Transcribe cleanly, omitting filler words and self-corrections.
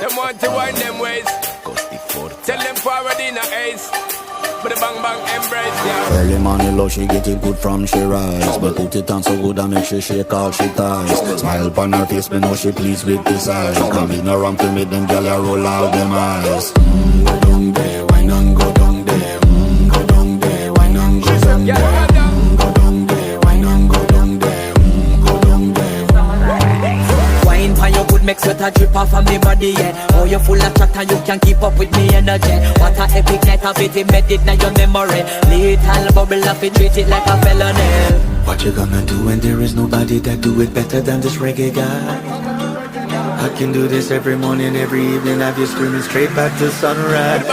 Them want to wind them ways. Tell them forward in a ace. But the bang bang embrace, yeah. Early morning low, she get it good from she rise. But put it on so good and make she shake all she ties. Smile upon her face, me know she pleased with this eyes. Coming around to me, them gyal a roll out them eyes. Go down there, why not go down there? Go down there, why not go down there? Go down there, why not go down there? Go down there. Wine for your good, make sweat a drip off of me body, yeah. Oh, you full of chatter, you can keep up with me energy. What a epic night of it, embedded now your memory. Little bubble of it, treat it like a felony. What you gonna do when there is nobody that do it better than this reggae guy? I can do this every morning, every evening, have you screaming straight back to sunrise.